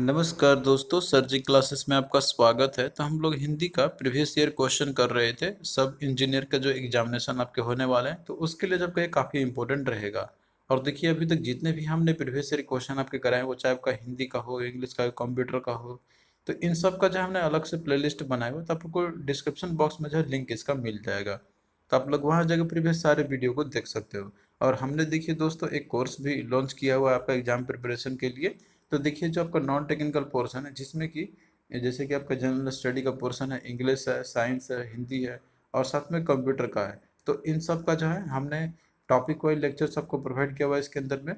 नमस्कार दोस्तों, सर जी क्लासेस में आपका स्वागत है। तो हम लोग हिंदी का प्रीवियस ईयर क्वेश्चन कर रहे थे। सब इंजीनियर का जो एग्जामिनेशन आपके होने वाले हैं, तो उसके लिए जब ये काफ़ी इंपॉर्टेंट रहेगा। और देखिए, अभी तक जितने भी हमने प्रीवियस ईयर क्वेश्चन आपके कराए, वो चाहे आपका हिंदी का हो, इंग्लिश का हो, कंप्यूटर का हो, तो इन सब का जो हमने अलग से प्लेलिस्ट बनाया हुआ, तो आपको डिस्क्रिप्शन बॉक्स में जो है लिंक इसका मिल जाएगा। तो आप लोग वहाँ जाकर प्रीवियस सारे वीडियो को देख सकते हो। और हमने देखिए दोस्तों, एक कोर्स भी लॉन्च किया हुआ है आपका एग्जाम प्रिपरेशन के लिए। तो देखिए, जो आपका नॉन टेक्निकल पोर्शन है, जिसमें कि जैसे कि आपका जनरल स्टडी का पोर्शन है, इंग्लिश है, साइंस है, हिंदी है, और साथ में कंप्यूटर का है। तो इन सब का जो है हमने टॉपिक वाइज लेक्चर्स आपको प्रोवाइड किया हुआ है इसके अंदर में।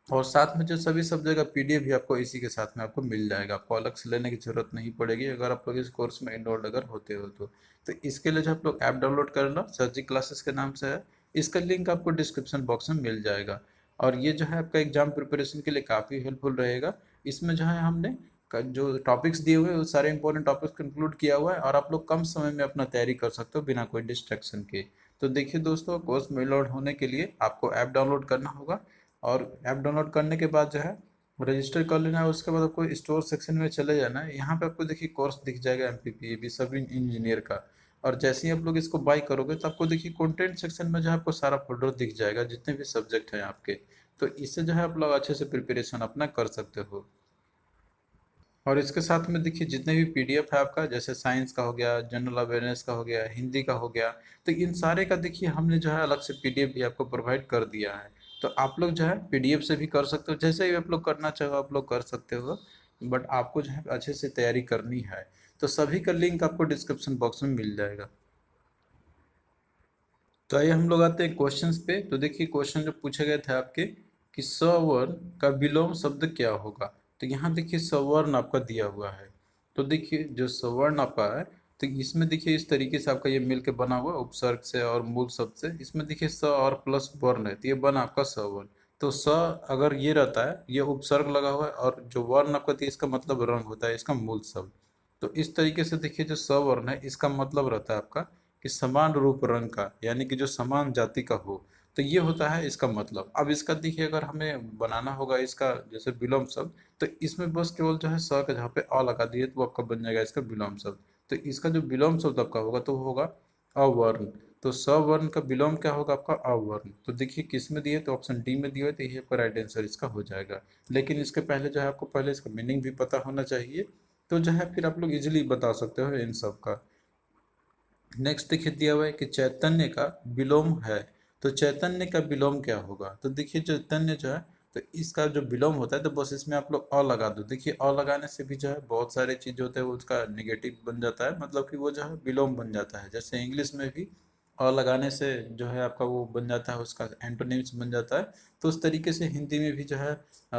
और साथ में जो सभी सब्जेक्ट का पीडीएफ भी आपको इसी के साथ में आपको मिल जाएगा। आपको अलग से लेने की जरूरत नहीं पड़ेगी अगर आप लोग इस कोर्स में इनरोल्ड अगर होते हो तो इसके लिए जो आप लोग ऐप डाउनलोड कर लो, सर्जी क्लासेस के नाम से है। इसका लिंक आपको डिस्क्रिप्शन बॉक्स में मिल जाएगा। और ये जो है आपका एग्जाम प्रिपरेशन के लिए काफ़ी हेल्पफुल रहेगा। इसमें जो है हमने जो टॉपिक्स दिए हुए हैं वो सारे इंपॉर्टेंट टॉपिक्स इंक्लूड किया हुआ है, और आप लोग कम समय में अपना तैयारी कर सकते हो बिना कोई डिस्ट्रैक्शन के। तो देखिए दोस्तों, कोर्स में इनरोल्ड होने के लिए आपको ऐप डाउनलोड करना होगा। और ऐप डाउनलोड करने के बाद जो है रजिस्टर कर लेना है। उसके बाद आपको स्टोर सेक्शन में चले जाना है। यहाँ पे आपको देखिए कोर्स दिख जाएगा एमपीपी सब इंजीनियर का। और जैसे ही आप लोग इसको बाई करोगे तो आपको देखिए कंटेंट सेक्शन में जो है आपको सारा फोल्डर दिख जाएगा, जितने भी सब्जेक्ट हैं आपके। तो इससे जो है आप लोग अच्छे से प्रिपरेशन अपना कर सकते हो। और इसके साथ में देखिए, जितने भी पीडीएफ है आपका, जैसे साइंस का हो गया, जनरल अवेयरनेस का हो गया, हिंदी का हो गया, तो इन सारे का देखिए हमने जो है अलग से पीडीएफ भी आपको प्रोवाइड कर दिया है। तो आप लोग जो है पीडीएफ से भी कर सकते हो, जैसे भी आप लोग करना चाहो आप लोग कर सकते हो। बट आपको जो है अच्छे से तैयारी करनी है। तो सभी का लिंक आपको डिस्क्रिप्शन बॉक्स में मिल जाएगा। तो आइए हम लोग आते हैं क्वेश्चंस पे। तो देखिए, क्वेश्चन जो पूछे गए थे आपके कि सवर्ण का विलोम शब्द क्या होगा। तो यहाँ देखिए सवर्ण आपका दिया हुआ है। तो देखिए, जो सवर्ण आपका है, तो इसमें देखिए इस तरीके से आपका ये मिलके बना हुआ है, उपसर्ग से और मूल शब्द से। इसमें देखिए स और प्लस वर्ण है, तो ये बना आपका सवर्ण। तो स अगर ये रहता है, ये उपसर्ग लगा हुआ है, और जो वर्ण आपका तो इसका मतलब रंग होता है, इसका मूल शब्द। तो इस तरीके से देखिए, जो सवर्ण है इसका मतलब रहता है आपका कि समान रूप रंग का, यानी कि जो समान जाति का हो। तो ये होता है इसका मतलब। अब इसका देखिए, अगर हमें बनाना होगा इसका जैसे विलोम शब्द, तो इसमें बस केवल जो है स का जहाँ पे अ लगा दिए तो वो आपका बन जाएगा इसका विलोम शब्द। तो इसका जो विलोम शब्द आपका होगा तो वो होगा अवर्ण। तो सवर्ण का विलोम क्या होगा आपका अवर्ण। तो देखिए किस में दिए, तो ऑप्शन डी में दिया है, तो ये आपका राइट आंसर इसका हो जाएगा। लेकिन इसके पहले जो है आपको पहले इसका मीनिंग भी पता होना चाहिए। तो जो है फिर आप लोग इजिली बता सकते हो इन सब का। नेक्स्ट देखिए दिया हुआ है कि चैतन्य का विलोम है। तो चैतन्य का विलोम क्या होगा। तो देखिए चैतन्य जो है, तो इसका जो विलोम होता है, तो बस इसमें आप लोग अ लगा दो। देखिए अ लगाने से भी जो है बहुत सारे चीज होते हैं, वो उसका निगेटिव बन जाता है, मतलब कि वो जो है विलोम बन जाता है। जैसे इंग्लिश में भी अ लगाने से जो है आपका वो बन जाता है, उसका एंटोनिम्स बन जाता है। तो उस तरीके से हिंदी में भी जो है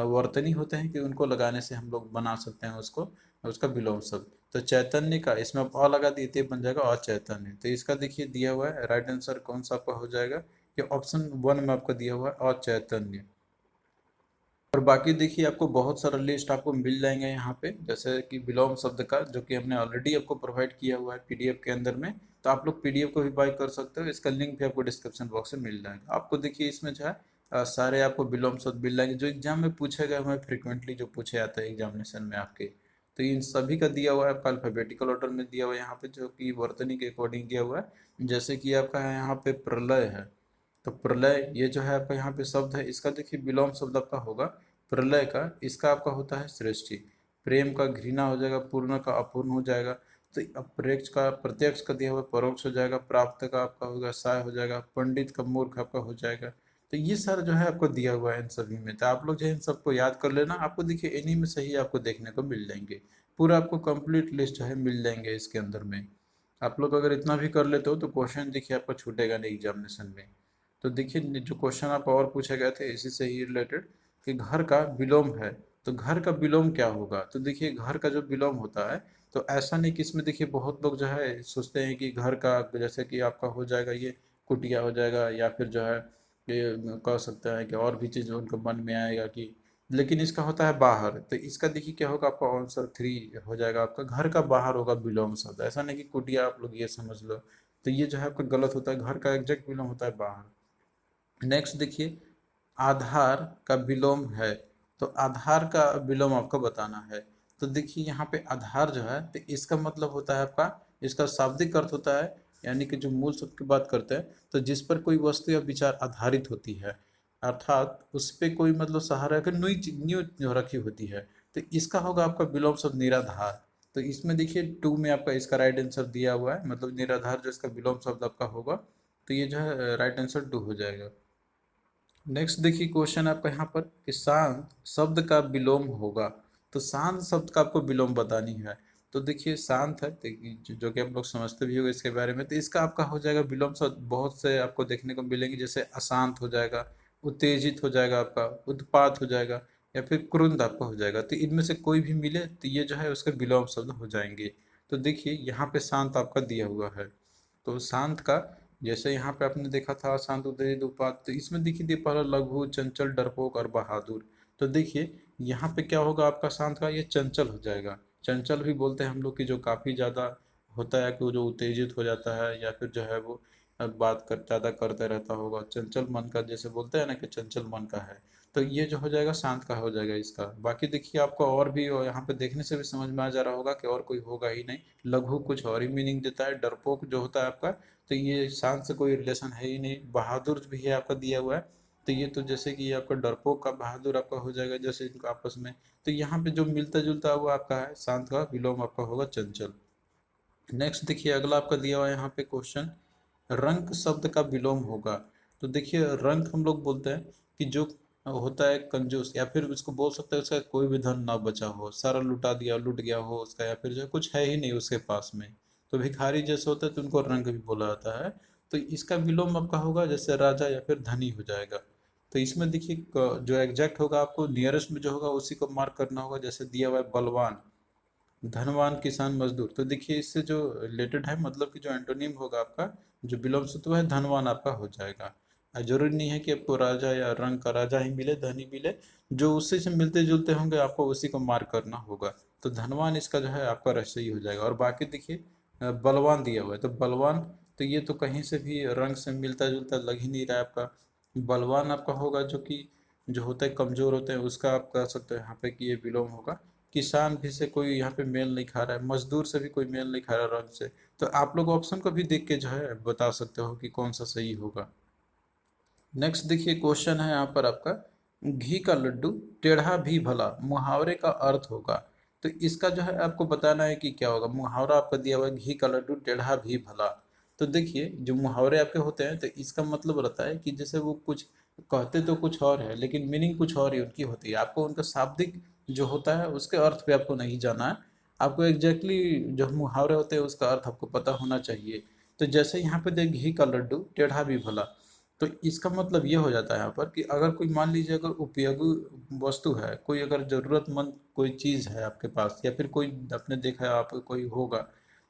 वर्तनी होते हैं कि उनको लगाने से हम लोग बना सकते हैं उसको, उसका विलोम शब्द। तो चैतन्य का इसमें आप अ लगा दिए, तो ये बन जाएगा अचैतन्य। तो इसका देखिए दिया हुआ है राइट आंसर कौन सा आपका हो जाएगा, कि ऑप्शन वन में आपका दिया हुआ है अचैतन्य। और बाकी देखिए आपको बहुत सारा लिस्ट आपको मिल जाएंगे यहाँ पे, जैसे कि विलोम शब्द का, जो कि हमने ऑलरेडी आपको प्रोवाइड किया हुआ है पीडीएफ के अंदर में। तो आप लोग पीडीएफ को भी बाय कर सकते हो, इसका लिंक भी आपको डिस्क्रिप्शन बॉक्स में मिल जाएगा। आपको देखिए इसमें जो है सारे आपको विलोम शब्द मिल जाएंगे जो एग्जाम में पूछे गए हुए हैं, फ्रिक्वेंटली जो पूछे जाते हैं एग्जामिनेशन में आपके। तो इन सभी का दिया हुआ है आपका अल्फाबेटिकल ऑर्डर में दिया हुआ है यहाँ पे, जो कि वर्तनी के अकॉर्डिंग दिया हुआ है। जैसे कि आपका यहाँ पे प्रलय है। तो प्रलय ये जो है आपका यहाँ पे शब्द है, इसका देखिए विलोम शब्द आपका होगा प्रलय का। इसका आपका होता है सृष्टि। प्रेम का घृणा हो जाएगा, पूर्ण का अपूर्ण हो जाएगा। तो अप्रत्यक्ष का प्रत्यक्ष का दिया हुआ परोक्ष हो जाएगा, प्राप्त का आपका होगा साय हो जाएगा, पंडित का मूर्ख आपका हो जाएगा। तो ये सारा जो है आपको दिया हुआ है इन सभी में। तो आप लोग जो है इन सबको याद कर लेना, आपको देखिए इन्हीं में सही आपको देखने को मिल जाएंगे। पूरा आपको कंप्लीट लिस्ट जो है मिल जाएंगे इसके अंदर में। आप लोग अगर इतना भी कर लेते हो तो क्वेश्चन देखिए आपका छूटेगा नहीं एग्जामिनेशन में। तो देखिए जो क्वेश्चन आप और पूछे गए थे इसी से ही रिलेटेड, कि घर का विलोम है। तो घर का विलोम क्या होगा। तो देखिए घर का जो विलोम होता है, तो ऐसा नहीं कि इसमें देखिए बहुत लोग जो है सोचते हैं कि घर का जैसे कि आपका हो जाएगा ये कुटिया हो जाएगा, या फिर जो है ये कह सकते हैं कि और भी चीज़ उनके मन में आएगा कि, लेकिन इसका होता है बाहर। तो इसका देखिए क्या होगा, आपका आंसर थ्री हो जाएगा। आपका घर का बाहर होगा विलोम शब्द, ऐसा नहीं कि कुटिया आप लोग ये समझ लो। तो ये जो है आपका गलत होता है, घर का एग्जैक्ट विलोम होता है बाहर। नेक्स्ट देखिए, आधार का विलोम है। तो आधार का विलोम आपको बताना है। तो देखिए यहाँ पे आधार जो है तो इसका मतलब होता है आपका, इसका शाब्दिक अर्थ होता है यानी कि जो मूल शब्द की बात करते हैं तो जिस पर कोई वस्तु या विचार आधारित होती है, अर्थात उस पे कोई मतलब सहारा का नींव जो रखी होती है, तो इसका होगा आपका विलोम शब्द निराधार। तो इसमें देखिए 2 में आपका इसका राइट आंसर दिया हुआ है, मतलब निराधार जो इसका विलोम शब्द आपका होगा, तो ये जो है राइट आंसर 2 हो जाएगा। नेक्स्ट देखिए क्वेश्चन आपका यहाँ पर कि शांत शब्द का विलोम होगा, तो शांत शब्द का आपको विलोम बतानी है। तो देखिए शांत है, देखिए जो कि आप लोग समझते भी होंगे इसके बारे में, तो इसका आपका हो जाएगा विलोम शब्द बहुत से आपको देखने को मिलेंगे, जैसे अशांत हो जाएगा, उत्तेजित हो जाएगा आपका, उत्पात हो जाएगा, या फिर क्रुद्ध आपका हो जाएगा। तो इनमें से कोई भी मिले तो ये जो है उसके विलोम शब्द हो जाएंगे। तो देखिए यहाँ पे शांत आपका दिया हुआ है, तो शांत का जैसे यहाँ पे आपने देखा था शांत उत्तेजित उत्पात, तो इसमें देखिए पहला लघु चंचल डरपोक और बहादुर। तो देखिए यहाँ पे क्या होगा आपका शांत का, ये चंचल हो जाएगा। चंचल भी बोलते हैं हम लोग कि जो काफी ज्यादा होता है कि वो जो उत्तेजित हो जाता है या फिर जो है वो बात कर ज्यादा करते रहता होगा, चंचल मन का जैसे बोलते हैं ना कि चंचल मन का है। तो ये जो हो जाएगा शांत का हो जाएगा इसका। बाकी देखिए आपको और भी यहाँ पे देखने से भी समझ में आ जा रहा होगा कि और कोई होगा ही नहीं। लघु कुछ और ही मीनिंग देता है, डरपोक जो होता है आपका तो ये शांत से कोई रिलेशन है ही नहीं। बहादुर भी है आपका दिया हुआ है, तो ये तो जैसे कि आपका डरपोक का बहादुर आपका हो जाएगा जैसे इनका आपस में। तो यहाँ पे जो मिलता जुलता हुआ आपका है शांत का विलोम आपका होगा चंचल। नेक्स्ट देखिए अगला आपका दिया हुआ है यहाँ पे क्वेश्चन, रंक शब्द का विलोम होगा। तो देखिए रंक हम लोग बोलते हैं कि जो होता है कंजूस, या फिर उसको बोल सकते हैं उसका कोई भी धन ना बचा हो, सारा लुटा दिया लुट गया हो उसका, या फिर जो है कुछ है ही नहीं उसके पास में, तो भिखारी जैसे होता है तो उनको रंक भी बोला जाता है। तो इसका विलोम आपका होगा जैसे राजा या फिर धनी हो जाएगा। तो इसमें देखिए जो एग्जैक्ट होगा आपको नियरेस्ट में जो होगा उसी को मार्क करना होगा, जैसे दिया हुआ है बलवान, धनवान, किसान, मजदूर। तो देखिए इससे जो रिलेटेड है मतलब कि जो एंटोनिम होगा आपका जो विलोम सूत्र है धनवान आपका हो जाएगा। जरूरी नहीं है कि आपको राजा या रंग का राजा ही मिले धनी मिले, जो उससे से मिलते जुलते होंगे आपको उसी को मार्क करना होगा। तो धनवान इसका जो है आपका रहस्य ही हो जाएगा। और बाकी देखिए बलवान दिया हुआ है, तो बलवान तो ये तो कहीं से भी रंग से मिलता जुलता लग ही नहीं रहा है आपका। बलवान आपका होगा जो कि जो होता है कमजोर होते हैं उसका आप कह सकते हो यहाँ पे कि ये विलोम होगा। किसान भी से कोई यहाँ पे मेल नहीं खा रहा है, मजदूर से भी कोई मेल नहीं खा रहा रंग से। तो आप लोग ऑप्शन को भी देख के जो है बता सकते हो कि कौन सा सही होगा। नेक्स्ट देखिए क्वेश्चन है यहाँ पर आपका, घी का लड्डू टेढ़ा भी भला मुहावरे का अर्थ होगा। तो इसका जो है आपको बताना है कि क्या होगा। मुहावरा आपका दिया हुआ है घी का लड्डू टेढ़ा भी भला। तो देखिए जो मुहावरे आपके होते हैं तो इसका मतलब रहता है कि जैसे वो कुछ कहते तो कुछ और है लेकिन मीनिंग कुछ और ही उनकी होती है। आपको उनका शाब्दिक जो होता है उसके अर्थ पे आपको नहीं जाना है, आपको एग्जैक्टली जो मुहावरे होते हैं उसका अर्थ आपको पता होना चाहिए। तो जैसे यहाँ पे देख घी का लड्डू टेढ़ा भी भला, तो इसका मतलब ये हो जाता है यहाँ पर कि अगर कोई मान लीजिए अगर उपयोगी वस्तु है, कोई अगर जरूरतमंद कोई चीज़ है आपके पास, या फिर कोई आपने देखा है आप कोई होगा,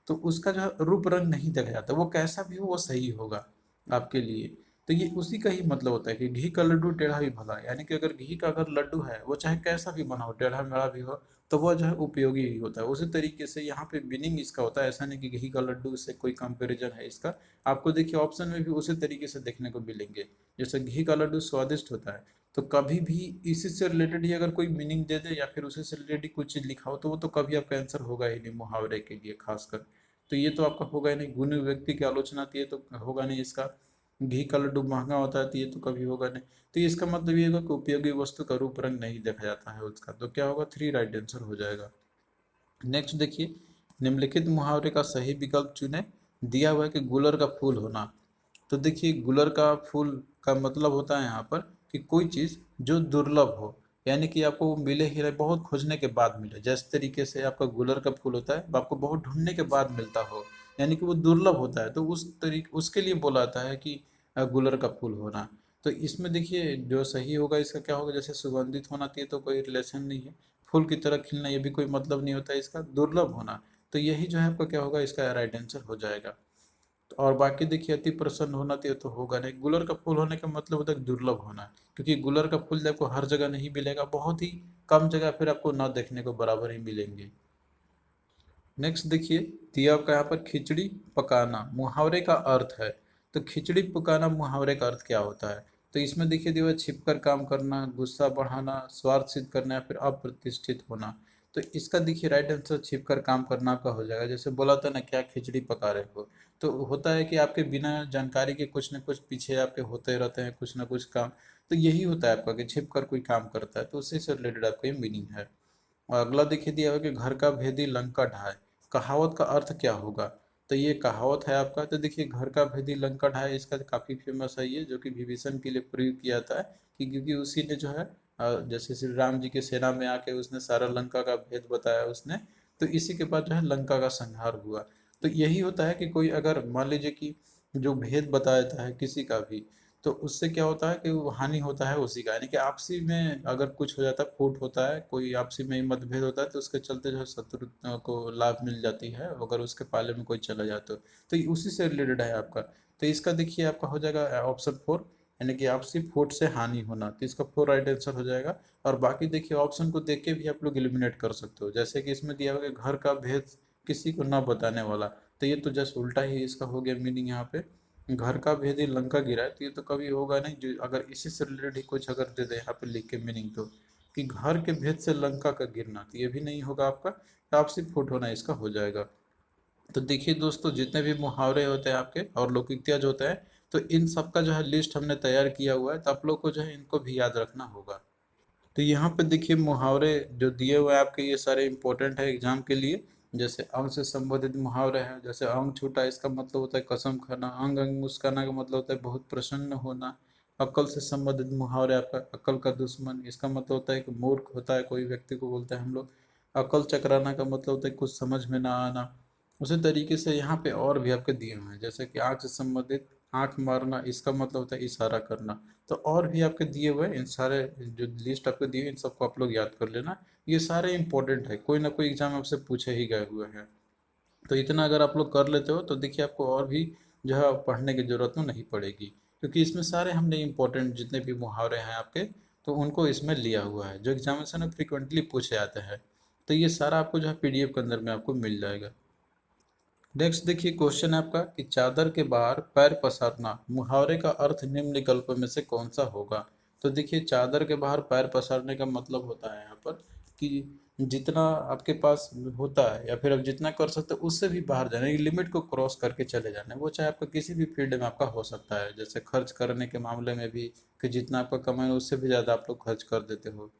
तो उसका जो है रूप रंग नहीं देखा जाता, वो कैसा भी हो वो सही होगा आपके लिए। तो ये उसी का ही मतलब होता है कि घी का लड्डू टेढ़ा भी भला, यानी कि अगर घी का अगर लड्डू है वो चाहे कैसा भी बना हो टेढ़ा मेढ़ा भी हो तो वह जो है उपयोगी ही होता है। उसी तरीके से यहाँ पे मीनिंग इसका होता है, ऐसा नहीं कि घी का लड्डू से कोई कंपेरिजन है इसका। आपको देखिए ऑप्शन में भी उसी तरीके से देखने को मिलेंगे। जैसे घी का लड्डू स्वादिष्ट होता है, तो कभी भी इसी से रिलेटेड ही अगर कोई मीनिंग दे दे या फिर उसी से रिलेटेड कुछ चीज लिखा हो तो वो तो कभी आपका आंसर होगा ही नहीं मुहावरे के लिए खासकर। तो ये तो आपका होगा ही नहीं। गुणी व्यक्ति की आलोचना थी, ये तो होगा नहीं इसका। घी का लड्डू महंगा होता है तो ये तो कभी होगा नहीं। तो इसका मतलब ये होगा कि उपयोगी वस्तु का रूप रंग नहीं देखा जाता है उसका, तो क्या होगा 3 राइट आंसर हो जाएगा। नेक्स्ट देखिए, निम्नलिखित मुहावरे का सही विकल्प चुने। दिया हुआ है कि गुलर का फूल होना। तो देखिए गुलर का फूल का मतलब होता है यहाँ पर कि कोई चीज़ जो दुर्लभ हो, यानी कि आपको वो मिले ही रहे, बहुत खोजने के बाद मिले। जिस तरीके से आपका गुलर का फूल होता है वो आपको बहुत ढूंढने के बाद मिलता हो, यानी कि वो दुर्लभ होता है, तो उस तरीके उसके लिए बोला जाता है कि गुलर का फूल होना। तो इसमें देखिए जो सही होगा इसका क्या होगा, जैसे सुगंधित होना चाहिए तो कोई रिलेशन नहीं है, फूल की तरह खिलना ये भी कोई मतलब नहीं होता है इसका, दुर्लभ होना। तो यही जो है आपका क्या होगा इसका राइट आंसर हो जाएगा। तो और बाकी देखिए अति प्रसन्न होना चाहिए तो होगा नहीं। गुलर का फूल होने का मतलब होता है दुर्लभ होना, क्योंकि गुलर का फूल आपको हर जगह नहीं मिलेगा, बहुत ही कम जगह फिर आपको ना देखने को बराबर ही मिलेंगे। नेक्स्ट देखिए, दिया आपका यहाँ पर खिचड़ी पकाना मुहावरे का अर्थ है। तो खिचड़ी पकाना मुहावरे का अर्थ क्या होता है। तो इसमें देखिए दिया हुआ है छिप कर काम करना, गुस्सा बढ़ाना, स्वार्थ सिद्ध करना या फिर अप्रतिष्ठित होना। तो इसका देखिए राइट आंसर छिप कर काम करना आपका हो जाएगा। जैसे बोला था ना, क्या खिचड़ी पका रहे हो। तो होता है कि आपके बिना जानकारी के कुछ न कुछ पीछे आपके होते रहते हैं कुछ ना कुछ काम। तो यही होता है आपका कि छिप कर कोई काम करता है, तो उसी से रिलेटेड आपका ये मीनिंग है। और अगला देखिए दिया हुआ है कि घर का भेदी लंका ढाए, कहावत का अर्थ क्या होगा। तो ये कहावत है आपका। तो देखिए घर का भेदी लंका ढाए, इसका काफी फेमस है ये, जो कि विभीषण के लिए प्रयोग किया जाता है कि क्योंकि उसी ने जो है जैसे श्री राम जी के सेना में आके उसने सारा लंका का भेद बताया उसने। तो इसी के बाद जो है लंका का संहार हुआ। तो यही होता है कि कोई अगर मान लीजिए कि जो भेद बताया जाता है किसी का भी, तो उससे क्या होता है कि वो हानि होता है उसी का, यानी कि आपसी में अगर कुछ हो जाता है, फूट होता है, कोई आपसी में मतभेद होता है, तो उसके चलते जो है शत्रु को लाभ मिल जाती है अगर उसके पाले में कोई चला जाए तो ये उसी से रिलेटेड है आपका। तो इसका देखिए आपका हो जाएगा ऑप्शन 4, यानी कि आपसी फूट से हानि होना। तो इसका 4 राइट आंसर हो जाएगा। और बाकी देखिए ऑप्शन को देख के भी आप लोग एलिमिनेट कर सकते हो, जैसे कि इसमें दिया हुआ है कि घर का भेद किसी को न बताने वाला। तो ये तो जस्ट उल्टा ही इसका हो गया मीनिंग यहाँ पे। घर का भेदी लंका गिरा है, तो ये तो कभी होगा नहीं। जो अगर इसी से रिलेटेड ही कुछ अगर दे दे यहाँ पे लिख के मीनिंग, तो कि घर के भेद से लंका का गिरना, तो ये भी नहीं होगा आपका। तो आपसी फुट होना इसका हो जाएगा। तो देखिए दोस्तों, जितने भी मुहावरे होते हैं आपके और लोकोक्तियाँ जो होते हैं, तो इन सब का जो है लिस्ट हमने तैयार किया हुआ है, तो आप लोग को जो है इनको भी याद रखना होगा। तो यहाँ पे देखिए मुहावरे जो दिए हुए हैं आपके, ये सारे इंपॉर्टेंट है एग्जाम के लिए। जैसे अंग से संबंधित मुहावरे हैं, जैसे अंग छूटा इसका मतलब होता है कसम खाना, अंग अंग मुस्काना का मतलब होता है बहुत प्रसन्न होना। अक्ल से संबंधित मुहावरे आपका अक्ल का दुश्मन, इसका मतलब होता है कि मूर्ख होता है कोई व्यक्ति को बोलते हैं हम लोग। अक्ल चकराना का मतलब होता है कुछ समझ में ना आना। उसी तरीके से यहाँ पे और भी आपके दिए हुए हैं, जैसे कि आंख से संबंधित आंख मारना, इसका मतलब होता है इशारा करना। तो और भी आपके दिए हुए हैं, इन सारे जो लिस्ट आपको दी है इन सबको आप लोग याद कर लेना। ये सारे इंपॉर्टेंट है, कोई ना कोई एग्जाम आपसे पूछे ही गए हुए हैं। तो इतना अगर आप लोग कर लेते हो तो देखिए आपको और भी जो है पढ़ने की जरूरत तो नहीं पड़ेगी, क्योंकि इसमें सारे हमने इंपॉर्टेंट जितने भी मुहावरे हैं आपके, तो उनको इसमें लिया हुआ है जो एग्जामिनेशन में फ्रिक्वेंटली पूछे जाते हैं। तो ये सारा आपको जो है पीडीएफ के अंदर में आपको मिल जाएगा। नेक्स्ट देखिए क्वेश्चन है आपका कि चादर के बाहर पैर पसारना, मुहावरे का अर्थ निम्न विकल्पों में से कौन सा होगा। तो देखिए चादर के बाहर पैर पसारने का मतलब होता है यहाँ पर कि जितना आपके पास होता है या फिर आप जितना कर सकते हो उससे भी बाहर जाना, लिमिट को क्रॉस करके चले जाना है। वो चाहे आपका किसी भी फील्ड में आपका हो सकता है, जैसे खर्च करने के मामले में भी, कि जितना आपका कमाई है उससे भी ज़्यादा आप लोग खर्च कर देते हो।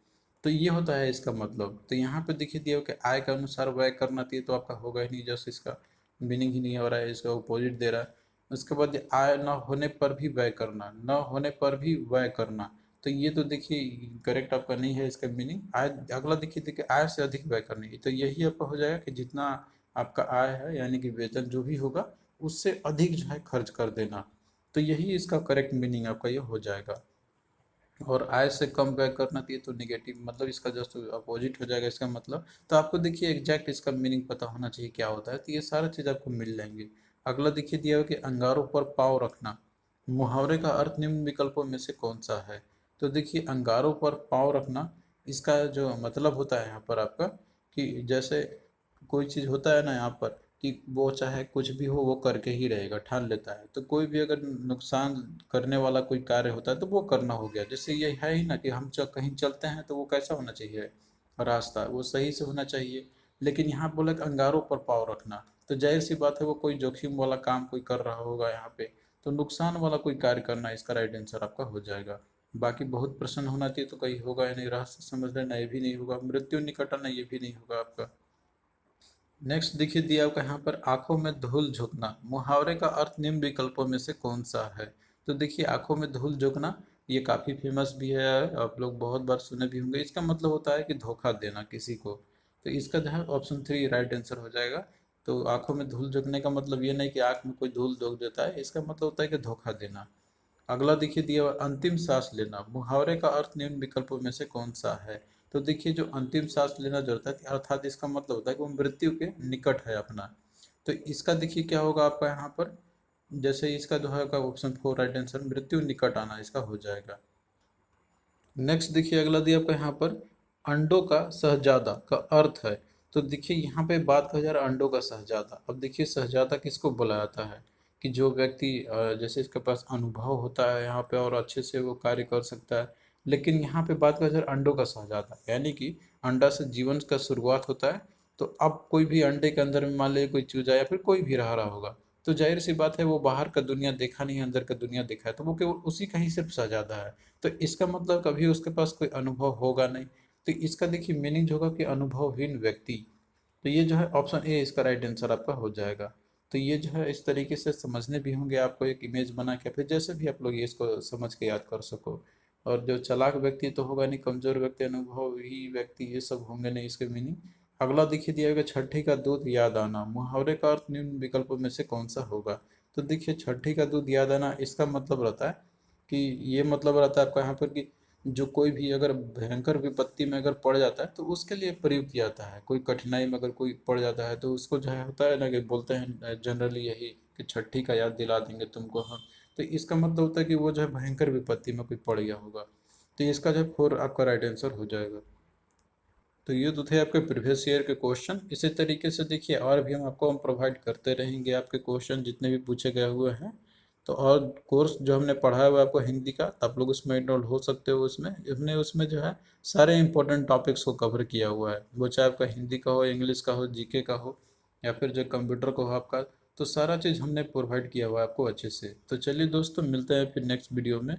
तो ये होता है इसका मतलब। तो यहाँ पे देखिए दिया हो कि आय के अनुसार व्यय करना चाहिए, तो आपका होगा ही नहीं, जस्ट इसका मीनिंग ही नहीं हो रहा है, इसका अपोजिट दे रहा है। उसके बाद आय न होने पर भी व्यय करना, न होने पर भी व्यय करना। तो ये तो देखिए करेक्ट आपका नहीं है इसका मीनिंग। आय अगला देखिए आय से अधिक व्यय करनी, तो यही आपका हो जाएगा कि जितना आपका आय है यानी कि वेतन जो भी होगा उससे अधिक जो है खर्च कर देना। तो यही इसका करेक्ट मीनिंग आपका ये हो जाएगा। और आय से कम व्यय करना चाहिए, तो निगेटिव मतलब इसका जस्ट अपोजिट हो जाएगा इसका मतलब। तो आपको देखिए एग्जैक्ट इसका मीनिंग पता होना चाहिए क्या होता है, तो ये सारा चीज़ आपको मिल जाएंगे। अगला देखिए दिया हुआ कि अंगारों पर पाँव रखना, मुहावरे का अर्थ निम्न विकल्पों में से कौन सा है। तो देखिए अंगारों पर पाँव रखना, इसका जो मतलब होता है यहाँ पर आपका कि जैसे कोई चीज़ होता है ना यहाँ पर, कि वो चाहे कुछ भी हो वो करके ही रहेगा, ठान लेता है। तो कोई भी अगर नुकसान करने वाला कोई कार्य होता है तो वो करना हो गया। जैसे ये है ही ना कि हम कहीं चलते हैं तो वो कैसा होना चाहिए, रास्ता वो सही से होना चाहिए। लेकिन यहाँ बोला कि अंगारों पर पाँव रखना, तो जाहिर सी बात है वो कोई जोखिम वाला काम कोई कर रहा होगा यहाँ पे। तो नुकसान वाला कोई कार्य करना इसका राइट आंसर आपका हो जाएगा। बाकी बहुत प्रश्न होना चाहिए तो कहीं होगा या नहीं, रहस्य समझ लेना ये भी नहीं होगा, मृत्यु निकट आना ये भी नहीं होगा आपका। नेक्स्ट देखिए दिया आपका यहाँ पर आंखों में धूल झोंकना, मुहावरे का अर्थ निम्न विकल्पों में से कौन सा है। तो देखिए आंखों में धूल झोंकना, ये काफी फेमस भी है, आप लोग बहुत बार सुने भी होंगे। इसका मतलब होता है कि धोखा देना किसी को। तो इसका जो है ऑप्शन 3 राइट आंसर हो जाएगा। तो आंखों में धूल झोंकने का मतलब ये नहीं कि आंख में कोई धूल झोंक देता है, इसका मतलब होता है कि धोखा देना। अगला देखिए दिया हुआ अंतिम सांस लेना, मुहावरे का अर्थ निम्न विकल्पों में से कौन सा है। तो देखिए जो अंतिम सांस लेना जो होता है अर्थात इसका मतलब होता है कि वो मृत्यु के निकट है अपना। तो इसका देखिए क्या होगा आपका यहाँ पर, जैसे इसका जो है ऑप्शन 4 राइट आंसर मृत्यु निकट आना इसका हो जाएगा। नेक्स्ट देखिए अगला दिया आपका यहाँ पर अंडों का शहजादा का अर्थ है। तो देखिए यहाँ पे बात हो जा रहा है अंडों का शहजादा। अब देखिए शहजादा किसको बोला जाता है, कि जो व्यक्ति जैसे इसके पास अनुभव होता है यहाँ पे और अच्छे से वो कार्य कर सकता है। लेकिन यहाँ पे बात करें अंडों का शहजादा, यानी कि अंडा से जीवन का शुरुआत होता है। तो अब कोई भी अंडे के अंदर में मान लीजिए कोई चूजा या फिर कोई भी रह रहा होगा, तो जाहिर सी बात है वो बाहर का दुनिया देखा नहीं है, अंदर का दुनिया देखा है, तो वो केवल उसी का ही सिर्फ शहजादा है। तो इसका मतलब कभी उसके पास कोई अनुभव होगा नहीं। तो इसका देखिए मीनिंग होगा कि अनुभवहीन व्यक्ति। तो ये जो है ऑप्शन ए इसका राइट आंसर आपका हो जाएगा। तो ये जो है इस तरीके से समझने भी होंगे आपको, एक इमेज बना के, फिर जैसे भी आप लोग ये इसको समझ के याद कर सको। और जो चालाक व्यक्ति तो होगा नहीं, कमजोर व्यक्ति, अनुभवी व्यक्ति, ये सब होंगे नहीं इसके मीनिंग। अगला देखिए दिया गया, छठी का दूध याद आना, मुहावरे का अर्थ निम्न विकल्पों में से कौन सा होगा। तो देखिए छठी का दूध याद आना, इसका मतलब रहता है कि ये मतलब रहता है आपका यहाँ पर कि जो कोई भी अगर भयंकर विपत्ति में अगर पड़ जाता है तो उसके लिए प्रयुक्त किया जाता है। कोई कठिनाई में अगर कोई पड़ जाता है तो उसको जो है होता है ना कि बोलते हैं जनरली यही कि छठी का याद दिला देंगे तुमको हम। तो इसका मतलब होता है कि वो जो है भयंकर विपत्ति में कोई पड़ गया होगा। तो इसका जो है फोर आपका राइट आंसर हो जाएगा। तो ये तो थे आपके प्रीवियस ईयर के क्वेश्चन। इसी तरीके से देखिए और भी हम प्रोवाइड करते रहेंगे आपके क्वेश्चन जितने भी पूछे गए हुए हैं। तो और कोर्स जो हमने पढ़ा हुआ है आपको हिंदी का, तो आप लोग उसमें एनरोल हो सकते हो। उसमें हमने उसमें जो है सारे इंपॉर्टेंट टॉपिक्स को कवर किया हुआ है, वो चाहे आपका हिंदी का हो, इंग्लिश का हो, जीके का हो, या फिर जो कंप्यूटर का हो आपका। तो सारा चीज़ हमने प्रोवाइड किया हुआ है आपको अच्छे से। तो चलिए दोस्तों, मिलते हैं फिर नेक्स्ट वीडियो में।